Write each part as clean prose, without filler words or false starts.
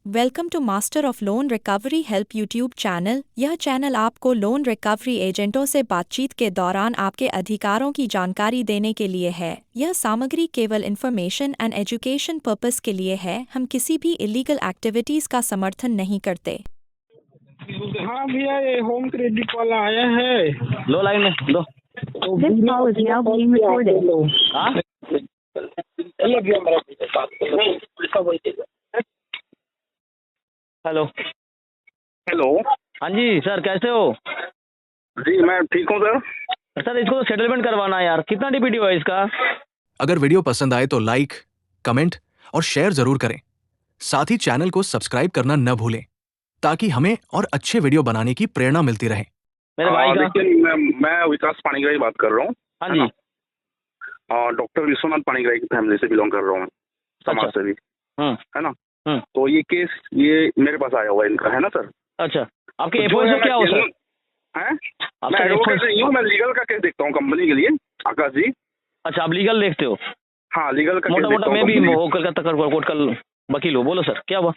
Welcome to master of loan recovery help YouTube channel. यह channel आपको loan recovery एजेंटों से बातचीत के दौरान आपके अधिकारों की जानकारी देने के लिए है। यह सामग्री केवल इंफॉर्मेशन एंड एजुकेशन पर्पस के लिए है। हम किसी भी इलीगल एक्टिविटीज का समर्थन नहीं करते। हाँ भैया, ये होम क्रेडिट वाला आया है। लो लाइन में दो। This call is now being recorded. हाँ हेलो। हेलो। हाँ जी सर, कैसे हो? जी मैं ठीक हूँ सर। सर इसको सेटलमेंट करवाना है यार। कितना डीपीडी है इसका? अगर वीडियो पसंद आए तो लाइक, कमेंट और शेयर जरूर करें। साथ ही चैनल को सब्सक्राइब करना न भूलें ताकि हमें और अच्छे वीडियो बनाने की प्रेरणा मिलती रहे। मेरे भाई का। देखिए मैं विकास पाणिग्राही बात कर रहा हूँ। हाँ जी। डॉक्टर विश्वनाथ पाणिग्राही की फैमिली से बिलोंग कर रहा हूँ, समाज सेवी, है ना। तो ये केस ये मेरे पास आया हुआ है इनका, है ना सर। अच्छा, आपके तो एफओआई से क्या हो सर? हैं? आपका मैं एडवोकेट FOI नहीं हूँ, मैं लीगल का केस देखता हूँ कंपनी के लिए, आकाश जी। अच्छा, आप लीगल देखते हो? हाँ, लीगल का मोटा केस मोटा देखता मैं हूँ भी company वो कलकत्ता कोर्ट का वकील हूँ। बोलो सर, क्या हुआ?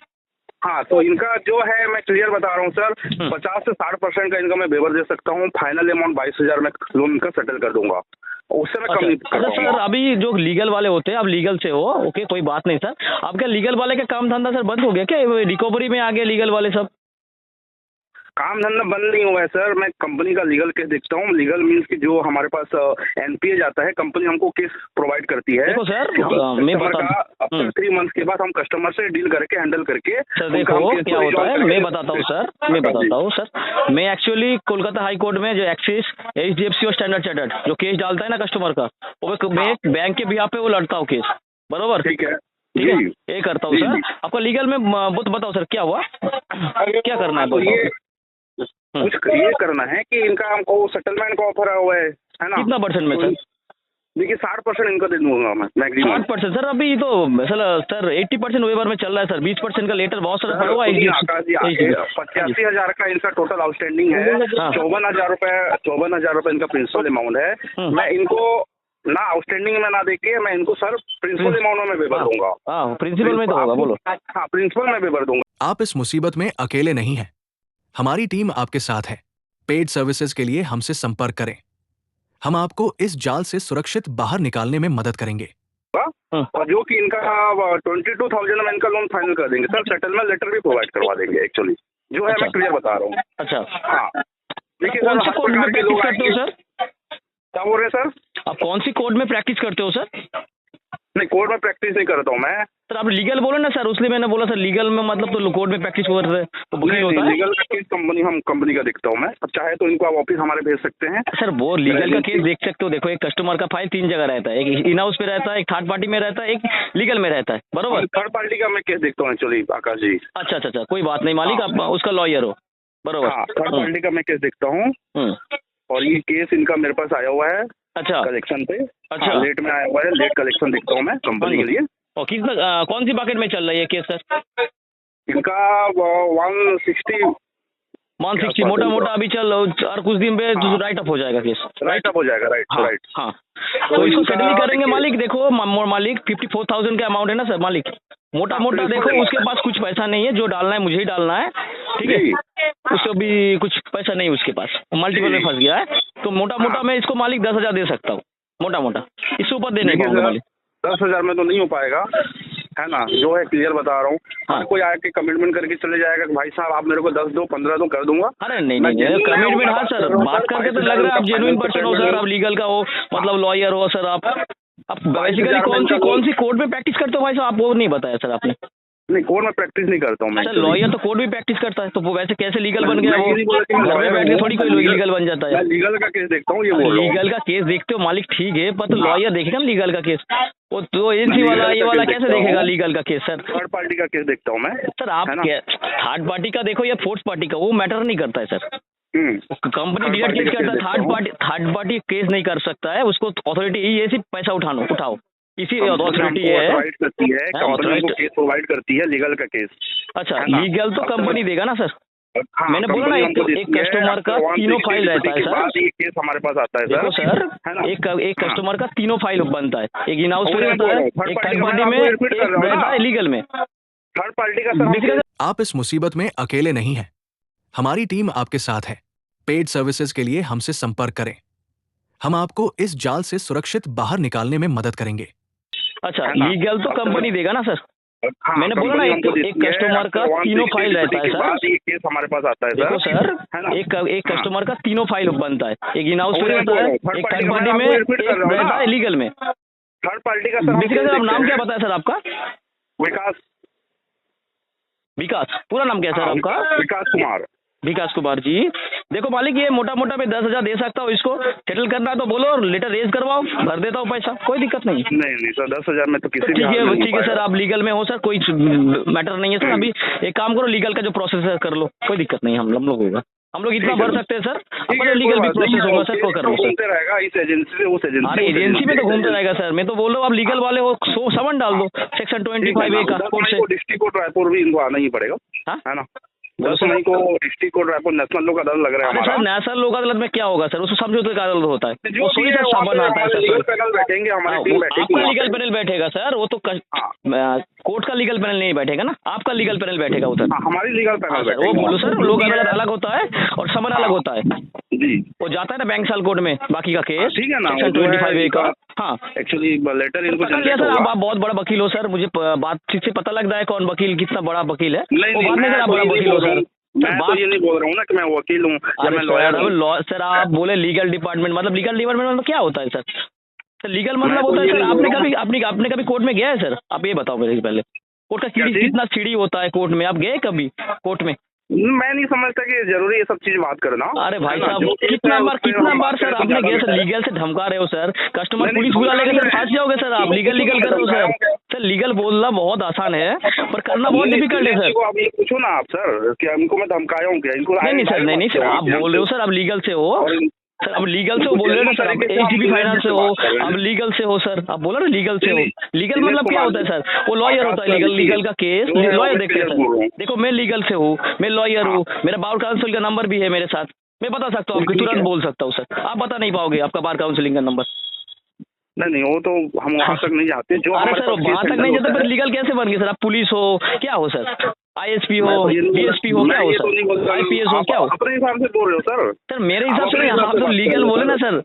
हाँ, तो इनका जो है मैं क्लियर बता रहा हूँ सर। 50 से 60% का इनका मैं वेवर दे सकता हूँ। फाइनल अमाउंट 22,000 में लोन इनका सेटल कर दूंगा। उससे मैं कम नहीं कर अच्छा पाऊंगा। सर, अभी जो लीगल वाले होते हैं, आप लीगल से हो, ओके कोई बात नहीं सर। आपका लीगल वाले का काम धंधा सर बंद हो गया क्या? रिकवरी में आ गए लीगल वाले सब? काम धंधा बंद नहीं हुआ है सर। मैं कंपनी का लीगल केस देखता हूँ। लीगल मीन्स कि जो हमारे पास एनपीए जाता है, कंपनी हमको केस प्रोवाइड करती है। देखो सर, मैं बता आफ्टर 3 मंथ्स के बाद हम कस्टमर से डील करके हैंडल करके सर, देखो क्या होता है, मैं बताता हूँ सर, मैं बताता हूँ सर। मैं एक्चुअली कोलकाता हाई कोर्ट में जो एक्सिस, एचडीएफसी और स्टैंडर्ड चार्टर्ड जो केस डालता है ना कस्टमर का, वो मैं बैंक के बिहाफ पे वो लड़ता हूँ केस, बरोबर? ठीक है, ठीक है, ये करता हूँ सर। आपका लीगल में वो तो बताओ सर, क्या हुआ, क्या करना है? तो ये कुछ ये करना है कि इनका हमको सेटलमेंट का ऑफर हुआ है ना। कितना परसेंट में सर? देखिए 60% इनका दे दूंगा मैं मैक्सिमम। 60% सर? अभी तो सर 80% वेवर में चल रहा है सर। 20% का लेटर बहुत सारा पड़ा हुआ है। 85,000 का इनका टोटल आउटस्टैंडिंग है। 54,000 रुपए इनका प्रिंसिपल अमाउंट है। मैं इनको ना आउटस्टैंडिंग में ना देके मैं इनको सर प्रिंसिपल अमाउंट में वेवर दूंगा। हाँ, प्रिंसिपल में तो होगा, बोलो। हाँ, प्रिंसिपल में वेवर दूंगा। आप इस मुसीबत में अकेले नहीं हैं। हमारी टीम आपके साथ है। पेड सर्विसेज के लिए हमसे संपर्क करें। हम आपको इस जाल से सुरक्षित बाहर निकालने में मदद करेंगे। और जो कि इनका 22,000 में इनका लोन फाइनल कर देंगे सर। सेटलमेंट लेटर भी प्रोवाइड करवा देंगे एक्चुअली, जो है मैं क्लियर बता रहा हूँ। अच्छा, हाँ, देखिए कौन सर, सी हर कोर्ट में प्रकार के प्रैक्टिस लोग करते हो आएंगे। सर? क्या बोल रहे हैं सर? आप कौन सी कोर्ट में प्रैक्टिस करते हो सर? नहीं, कोर्ट में प्रैक्टिस नहीं करता हूँ मैं सर। आप लीगल बोलो ना सर, उसलिए मैंने बोला सर लीगल में मतलब तो कोर्ट में प्रैक्टिस कर रहे तो वकील होता है। लीगल का केस कंपनी का देखता हूँ मैं। अब चाहे तो इनको आप ऑफिस हमारे भेज सकते हैं सर। वो लीगल का केस देख सकते हो। देखो, एक कस्टमर का फाइल 3 जगह रहता है। एक इन हाउस पे रहता है, एक थर्ड पार्टी में रहता है, एक लीगल में रहता है, बरोबर? थर्ड पार्टी का मैं केस देखता हूँ एक्चुअली, आकाश जी। अच्छा अच्छा अच्छा, कोई बात नहीं मालिक, आप उसका लॉयर हो, बरोबर? हाँ, थर्ड पार्टी का मैं केस देखता हूँ। और ये केस इनका मेरे पास आया हुआ है। अच्छा, कलेक्शन पे। अच्छा, लेट में आया हुआ है। लेट कलेक्शन देखता हूँ मैं कंपनी के लिए। और कितना कौन सी बकेट में चल रहा है ये केस सर? इनका 160 मोटा मोटा अभी चल, और कुछ दिन पे राइट अप हो जाएगा केस। राइट अप हो जाएगा, राइट। हाँ, तो इसको सेटल करेंगे मालिक। देखो मालिक 54,000 का अमाउंट है ना सर मालिक। मोटा मोटा देखो, उसके पास कुछ पैसा नहीं है। जो डालना है मुझे ही डालना है, ठीक है? उसको भी कुछ पैसा नहीं उसके पास, मल्टीपल में फंस गया है। तो मोटा मोटा मैं इसको मालिक 10,000 दे सकता हूँ, मोटा मोटा। इससे ऊपर दे नहीं पाऊंगा मालिक। 10,000 में तो नहीं हो पाएगा, है ना, जो है क्लियर बता रहा हूँ। हाँ, कोई आके कमिटमेंट करके चले जाएगा कि भाई साहब आप मेरे को 10 दो 15 दो कर दूंगा। अरे नहीं कमिटमेंट। हाँ सर, बात करके तो लग रहा है आप जेन्युइन पर्सन हो सर। आप लीगल का हो, मतलब लॉयर हो सर। आप बेसिकली कौन सी कोर्ट में प्रैक्टिस करते हो भाई साहब? आप वो नहीं बताया सर आपने। नहीं, कोर्ट में प्रैक्टिस नहीं करता हूँ मैं। सर लॉयर तो कोर्ट भी प्रैक्टिस करता है, तो वो वैसे कैसे लीगल बन गया? वो घर में बैठ के थोड़ी कोई लीगल बन जाता है। लीगल का केस देखता हूँ, ये बोल रहा हूँ। लीगल का केस देखते हो मालिक, ठीक है, पर तो लॉयर देखेगा ना लीगल का केस। वो तो एजेंसी वाला ये वाला कैसे देखेगा लीगल का केस सर? थर्ड पार्टी का केस देखता हूँ मैं सर। आप थर्ड पार्टी का देखो या फोर्थ पार्टी का, वो मैटर नहीं करता है सर। कंपनी डिलीट केस करता है, थर्ड पार्टी केस नहीं कर सकता है। उसको अथॉरिटी ये सिर्फ पैसा उठाओ, इसी अथॉरिटी है, प्रोवाइड करती है कंपनी को केस प्रोवाइड करती है, लीगल का केस। अच्छा, लीगल तो कंपनी देगा ना सर। मैंने बोला ना, एक कस्टमर का 3 फाइल रहता है सर। ये केस हमारे पास आता है सर। देखो सर, एक कस्टमर का 3 फाइल बनता है। एक इन हाउस पे रहता है, एक थर्ड पार्टी में, एक रहता है लीगल में। थर्ड पार्टी का सर आप इस मुसीबत में अकेले नहीं हैं। हमारी टीम आपके साथ है। पेड सर्विसेज के लिए हमसे संपर्क करें। हम आपको इस जाल से सुरक्षित बाहर निकालने में मदद करेंगे। अच्छा, लीगल तो कंपनी देगा ना सर? हाँ, मैंने बोला ना, एक कस्टमर का तीनों फाइल रहता है सर। ये केस हमारे पास आता है देखो सर, है ना? एक कस्टमर का तीनों फाइल बनता है। एक इन हाउस में होता है, एक थर्ड पार्टी में, एक रहता है लीगल में। थर्ड पार्टी का सर बेसिकली सर, नाम क्या बताया सर आपका? विकास। पूरा नाम क्या है सर आपका? विकास कुमार जी। देखो मालिक, ये मोटा मोटा मैं 10,000 दे सकता हूँ। इसको सेटल करना है तो बोलो, लेटर रेज करवाओ, भर देता हूँ पैसा, कोई दिक्कत नहीं। नहीं सर, 10,000 में तो किसी ठीक है सर, आप लीगल में हो सर, कोई मैटर नहीं है सर। अभी एक काम करो, लीगल का जो प्रोसेस है कर लो, कोई दिक्कत नहीं। हम लोग होगा, हम लोग इतना भर सकते हैं सर। अपना लीगल भी प्रोसेस होगा सर, को कर लो सर। रहेगा इस एजेंसी से उस एजेंसी। अरे एजेंसी में तो घूमता रहेगा सर। मैं तो बोल रहा हूँ, आप लीगल वाले हो, समन डाल दो सेक्शन 25A का कोर्ट से। डिस्ट्रिक्ट कोर्ट रायपुर भी इनको आना ही पड़ेगा, है ना? 10 मई को डिस्ट्रिक्ट कोर्ट रायपुर नेशनल लोक अदालत लग रहा है हमारा। सर नेशनल लोक अदालत में क्या होगा सर? उसको समझौते का अदालत होता है, वो सोई सर साबन आता है सर। लीगल पैनल बैठेंगे, हमारी टीम बैठेगी। आपका लीगल पैनल बैठेगा सर, वो तो कोर्ट का लीगल पैनल नहीं बैठेगा ना, आपका लीगल पैनल बैठेगा उधर। हमारी लीगल पैनल सर, वो बोलो सर, लोक अदालत अलग होता है और समन अलग होता है जी। वो जाता है ना बैंक साल कोर्ट में, बाकी का केस ठीक है ना, सेक्शन 25A का। हाँ, एक्चुअली लेटर इनको सर, आप बहुत बड़ा वकील हो सर, मुझे बातचीत से पता लगता है कौन वकील कितना बड़ा वकील है। नहीं, आप बड़ा वकील हो सर। मैं तो ये नहीं बोल रहा हूँ ना कि मैं वकील हूँ या मैं लॉयर हूँ। सर आप बोले लीगल डिपार्टमेंट, मतलब लीगल डिपार्टमेंट मतलब क्या होता है सर? सर लीगल मतलब होता है सर, आपने कभी कोर्ट में गया है सर? आप ये बताओ मेरे पहले, कोर्ट का कितना सीढ़ी होता है कोर्ट में? आप गए कभी कोर्ट में? मैं नहीं समझता कि जरूरी ये सब चीज बात करना। अरे भाई साहब, कितना बार सर आपने गए सर? लीगल से धमका रहे हो सर, कस्टमर पुलिस बुला लेगा सर, फंस जाओगे सर आप। लीगल करो सर। सर लीगल बोलना बहुत आसान है, पर करना बहुत डिफिकल्ट है सर। अब ये पूछो ना आप सर, क्या इनको मैं धमकाया हूँ क्या? इनको नहीं सर, आप बोल रहे हो सर, आप लीगल से हो सर, अब लीगल से हो बोल रहे हो ना सर, आप HDB फाइनेंस से हो, अब लीगल से हो सर, आप बोला ना लीगल से हो। लीगल मतलब क्या होता है सर? वो लॉयर होता है। लीगल का केस लॉयर देखते हैं सर। देखो मैं लीगल से हूँ, मैं लॉयर हूँ, मेरा बार काउंसिल का नंबर भी है मेरे साथ, मैं बता सकता हूँ आपको, तुरंत बोल सकता हूँ सर। आप बता नहीं पाओगे आपका बार काउंसिलिंग का नंबर? नहीं, वो तो हम वहाँ तक नहीं जाते। जो अरे सर, वहाँ तक नहीं जाते, फिर लीगल कैसे बन गए सर? आप पुलिस हो, क्या हो सर? ISP हो, DSP हो, क्या हो सर? IPS हो, क्या हो? अपने हिसाब से बोल रहे हो सर। सर मेरे हिसाब से नहीं, आप तो लीगल बोले ना सर,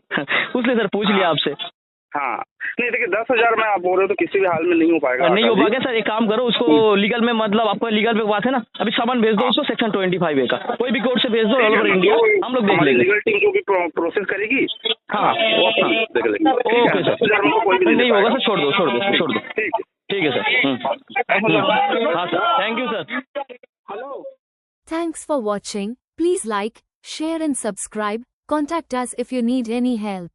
उसलिए सर पूछ लिया आपसे। हाँ, नहीं देखिए 10,000 में आप बोल रहे हो तो किसी भी हाल में नहीं हो पाएगा। नहीं हो पाएगा सर, एक काम करो, उसको लीगल में, मतलब आपका लीगल पे बात है ना, अभी सामान भेज दो उसको सेक्शन 25A का, कोई भी कोर्ट से भेज दो, ऑल ओवर इंडिया, हम लोग देख लेंगे। लीगल टीम जो भी प्रोसेस करेगी, हाँ वो अपना देख लेंगे। ओके सर, नहीं होगा सर, छोड़ दो। ठीक है सर। हाँ sir, thank you sir. Thanks for watching. Please like, share and subscribe. Contact us if you need any help.